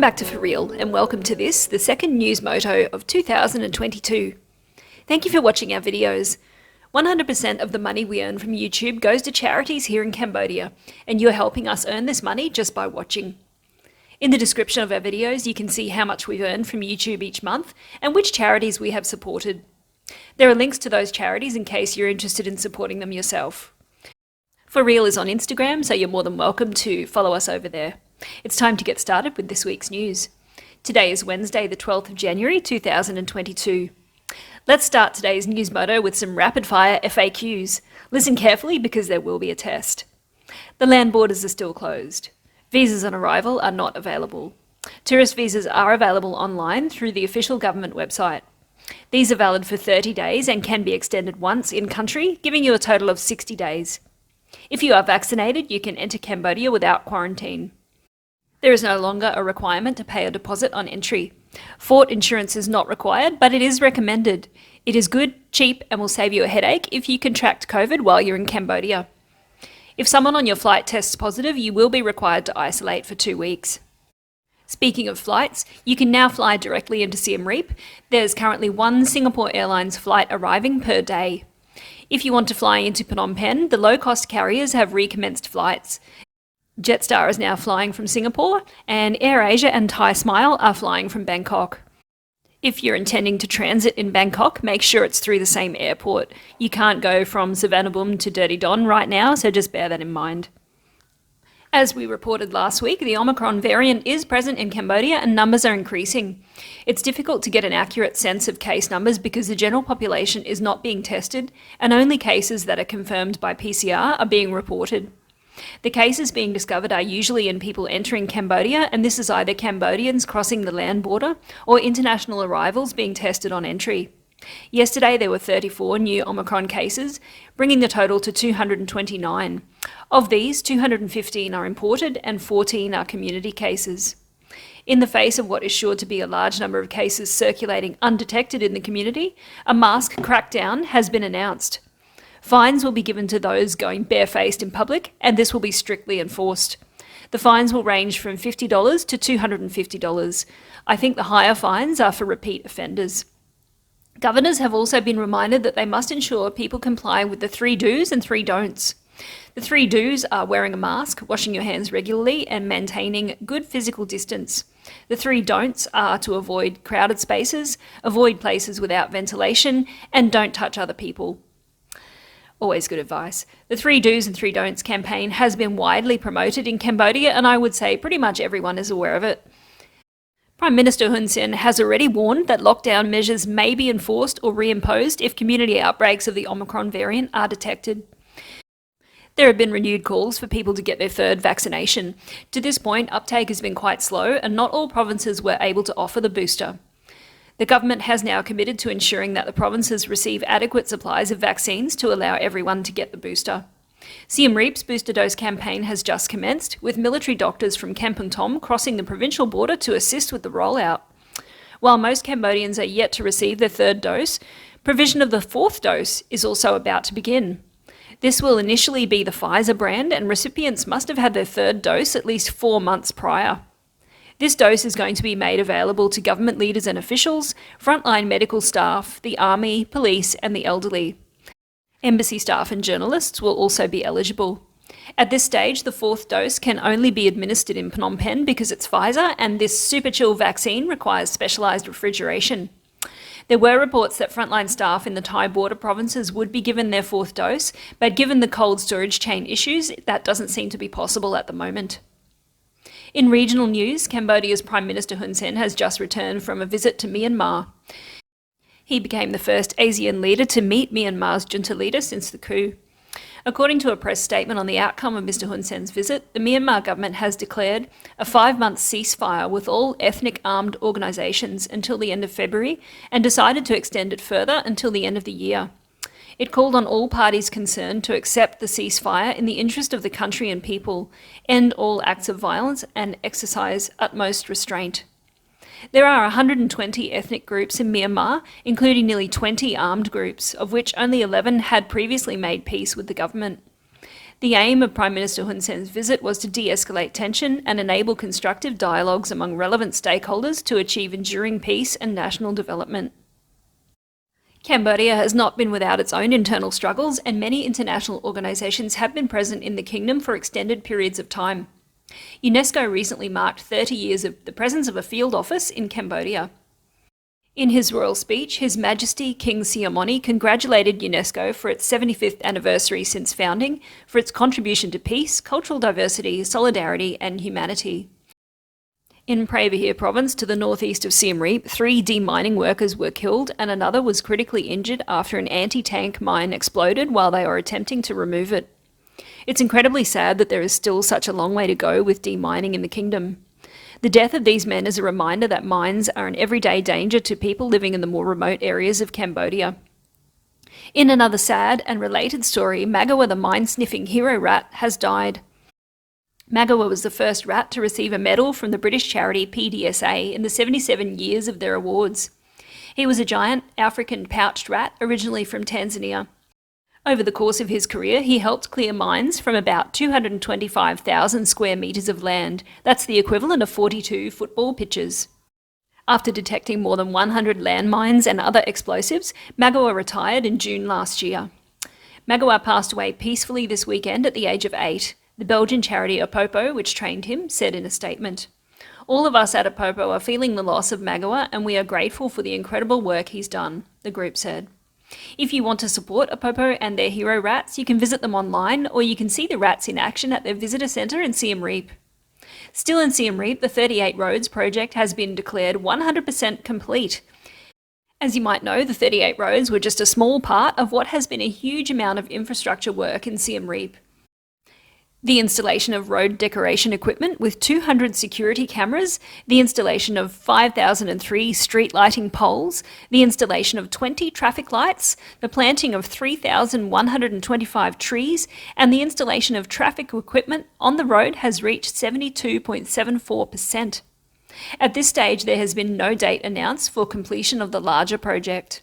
back to For Real, and welcome to this, the second news moto of 2022. Thank you for watching our videos. 100% of the money we earn from YouTube goes to charities here in Cambodia, and you're helping us earn this money just by watching. In the description of our videos, you can see how much we've earned from YouTube each month and which charities we have supported. There are links to those charities in case you're interested in supporting them yourself. For Real is on Instagram, so you're more than welcome to follow us over there. It's time to get started with this week's news. Today is Wednesday, the 12th of January 2022. Let's start today's news moto with some rapid-fire FAQs. Listen carefully because there will be a test. The land borders are still closed. Visas on arrival are not available. Tourist visas are available online through the official government website. These are valid for 30 days and can be extended once in country, giving you a total of 60 days. If you are vaccinated, you can enter Cambodia without quarantine. There is no longer a requirement to pay a deposit on entry. Forte insurance is not required, but it is recommended. It is good, cheap, and will save you a headache if you contract COVID while you're in Cambodia. If someone on your flight tests positive, you will be required to isolate for 2 weeks. Speaking of flights, you can now fly directly into Siem Reap. There's currently one Singapore Airlines flight arriving per day. If you want to fly into Phnom Penh, the low-cost carriers have recommenced flights. Jetstar is now flying from Singapore, and AirAsia and Thai Smile are flying from Bangkok. If you're intending to transit in Bangkok, make sure it's through the same airport. You can't go from Savannabum to Dirty Don right now, so just bear that in mind. As we reported last week, the Omicron variant is present in Cambodia and numbers are increasing. It's difficult to get an accurate sense of case numbers because the general population is not being tested and only cases that are confirmed by PCR are being reported. The cases being discovered are usually in people entering Cambodia, and this is either Cambodians crossing the land border or international arrivals being tested on entry. Yesterday there were 34 new Omicron cases, bringing the total to 229. Of these, 215 are imported and 14 are community cases. In the face of what is sure to be a large number of cases circulating undetected in the community, a mask crackdown has been announced. Fines will be given to those going barefaced in public, and this will be strictly enforced. The fines will range from $50 to $250. I think the higher fines are for repeat offenders. Governors have also been reminded that they must ensure people comply with the 3 do's and 3 don'ts. The 3 do's are wearing a mask, washing your hands regularly, and maintaining good physical distance. The 3 don'ts are to avoid crowded spaces, avoid places without ventilation, and don't touch other people. Always good advice. The 3 do's and 3 don'ts campaign has been widely promoted in Cambodia, and I would say pretty much everyone is aware of it. Prime Minister Hun Sen has already warned that lockdown measures may be enforced or reimposed if community outbreaks of the Omicron variant are detected. There have been renewed calls for people to get their 3rd vaccination. To this point, uptake has been quite slow, and not all provinces were able to offer the booster. The government has now committed to ensuring that the provinces receive adequate supplies of vaccines to allow everyone to get the booster. Siem Reap's booster dose campaign has just commenced, with military doctors from Kampong Thom crossing the provincial border to assist with the rollout. While most Cambodians are yet to receive their 3rd dose, provision of the 4th dose is also about to begin. This will initially be the Pfizer brand, and recipients must have had their 3rd dose at least 4 months prior. This dose is going to be made available to government leaders and officials, frontline medical staff, the army, police, and the elderly. Embassy staff and journalists will also be eligible. At this stage, the 4th dose can only be administered in Phnom Penh because it's Pfizer, and this super chill vaccine requires specialised refrigeration. There were reports that frontline staff in the Thai border provinces would be given their 4th dose, but given the cold storage chain issues, that doesn't seem to be possible at the moment. In regional news, Cambodia's Prime Minister Hun Sen has just returned from a visit to Myanmar. He became the first ASEAN leader to meet Myanmar's junta leader since the coup. According to a press statement on the outcome of Mr Hun Sen's visit, the Myanmar government has declared a 5-month ceasefire with all ethnic armed organisations until the end of February and decided to extend it further until the end of the year. It called on all parties concerned to accept the ceasefire in the interest of the country and people, end all acts of violence, and exercise utmost restraint. There are 120 ethnic groups in Myanmar, including nearly 20 armed groups, of which only 11 had previously made peace with the government. The aim of Prime Minister Hun Sen's visit was to de-escalate tension and enable constructive dialogues among relevant stakeholders to achieve enduring peace and national development. Cambodia has not been without its own internal struggles, and many international organisations have been present in the kingdom for extended periods of time. UNESCO recently marked 30 years of the presence of a field office in Cambodia. In his royal speech, His Majesty King Siamoni congratulated UNESCO for its 75th anniversary since founding, for its contribution to peace, cultural diversity, solidarity and humanity. In Pravahir province to the northeast of Siem Reap, 3 demining workers were killed and another was critically injured after an anti-tank mine exploded while they were attempting to remove it. It's incredibly sad that there is still such a long way to go with demining in the kingdom. The death of these men is a reminder that mines are an everyday danger to people living in the more remote areas of Cambodia. In another sad and related story, Magawa the mine-sniffing hero rat has died. Magawa was the first rat to receive a medal from the British charity PDSA in the 77 years of their awards. He was a giant African pouched rat originally from Tanzania. Over the course of his career, he helped clear mines from about 225,000 square metres of land. That's the equivalent of 42 football pitches. After detecting more than 100 landmines and other explosives, Magawa retired in June last year. Magawa passed away peacefully this weekend at the age of 8. The Belgian charity Apopo, which trained him, said in a statement. All of us at Apopo are feeling the loss of Magawa and we are grateful for the incredible work he's done, the group said. If you want to support Apopo and their hero rats, you can visit them online or you can see the rats in action at their visitor centre in Siem Reap. Still in Siem Reap, the 38 Roads project has been declared 100% complete. As you might know, the 38 roads were just a small part of what has been a huge amount of infrastructure work in Siem Reap. The installation of road decoration equipment with 200 security cameras, the installation of 5,003 street lighting poles, the installation of 20 traffic lights, the planting of 3,125 trees, and the installation of traffic equipment on the road has reached 72.74%. At this stage, there has been no date announced for completion of the larger project.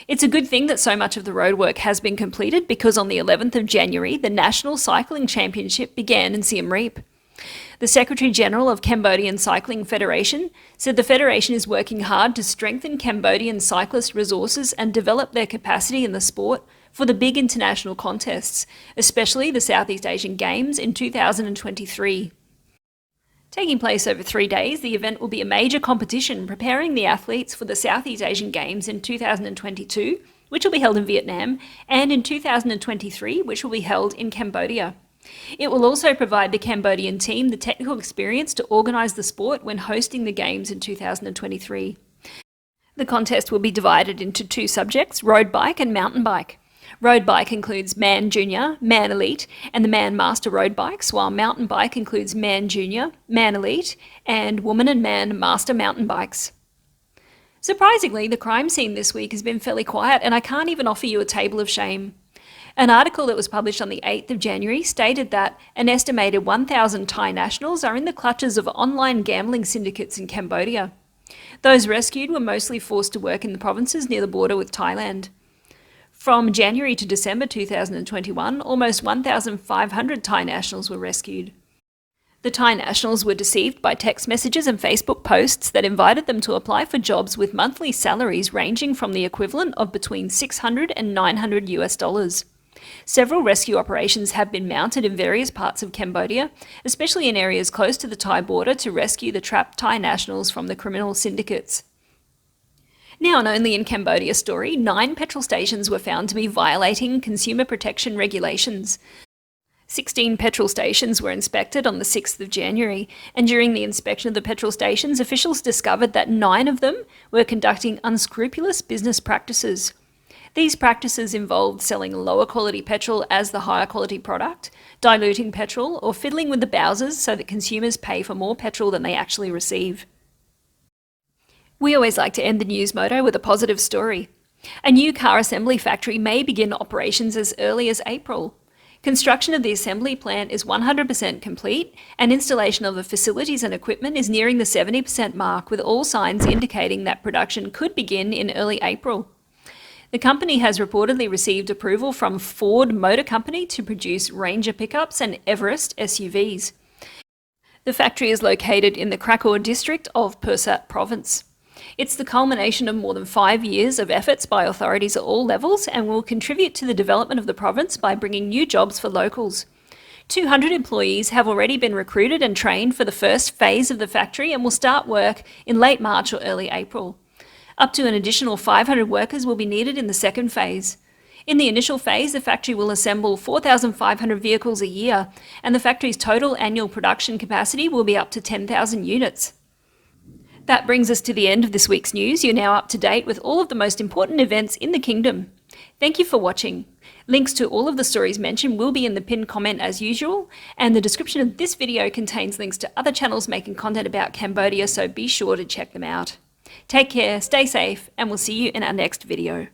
It's a good thing that so much of the roadwork has been completed because on the 11th of January, the National Cycling Championship began in Siem Reap. The Secretary-General of Cambodian Cycling Federation said the federation is working hard to strengthen Cambodian cyclist resources and develop their capacity in the sport for the big international contests, especially the Southeast Asian Games in 2023. Taking place over 3 days, the event will be a major competition preparing the athletes for the Southeast Asian Games in 2022, which will be held in Vietnam, and in 2023, which will be held in Cambodia. It will also provide the Cambodian team the technical experience to organise the sport when hosting the Games in 2023. The contest will be divided into 2 subjects, road bike and mountain bike. Road bike includes Man Junior, Man Elite, and the Man Master road bikes, while mountain bike includes Man Junior, Man Elite, and Woman and Man Master mountain bikes. Surprisingly, the crime scene this week has been fairly quiet, and I can't even offer you a table of shame. An article that was published on the 8th of January stated that an estimated 1,000 Thai nationals are in the clutches of online gambling syndicates in Cambodia. Those rescued were mostly forced to work in the provinces near the border with Thailand. From January to December 2021, almost 1,500 Thai nationals were rescued. The Thai nationals were deceived by text messages and Facebook posts that invited them to apply for jobs with monthly salaries ranging from the equivalent of between $600 and $900. Several rescue operations have been mounted in various parts of Cambodia, especially in areas close to the Thai border, to rescue the trapped Thai nationals from the criminal syndicates. Now, and only in Cambodia story, 9 petrol stations were found to be violating consumer protection regulations. 16 petrol stations were inspected on the 6th of January, and during the inspection of the petrol stations, officials discovered that 9 of them were conducting unscrupulous business practices. These practices involved selling lower quality petrol as the higher quality product, diluting petrol, or fiddling with the bowsers so that consumers pay for more petrol than they actually receive. We always like to end the news moto with a positive story. A new car assembly factory may begin operations as early as April. Construction of the assembly plant is 100% complete, and installation of the facilities and equipment is nearing the 70% mark, with all signs indicating that production could begin in early April. The company has reportedly received approval from Ford Motor Company to produce Ranger pickups and Everest SUVs. The factory is located in the Krakow district of Pursat province. It's the culmination of more than 5 years of efforts by authorities at all levels and will contribute to the development of the province by bringing new jobs for locals. 200 employees have already been recruited and trained for the first phase of the factory and will start work in late March or early April. Up to an additional 500 workers will be needed in the second phase. In the initial phase, the factory will assemble 4,500 vehicles a year, and the factory's total annual production capacity will be up to 10,000 units. That brings us to the end of this week's news. You're now up to date with all of the most important events in the kingdom. Thank you for watching. Links to all of the stories mentioned will be in the pinned comment as usual, and the description of this video contains links to other channels making content about Cambodia, so be sure to check them out. Take care, stay safe, and we'll see you in our next video.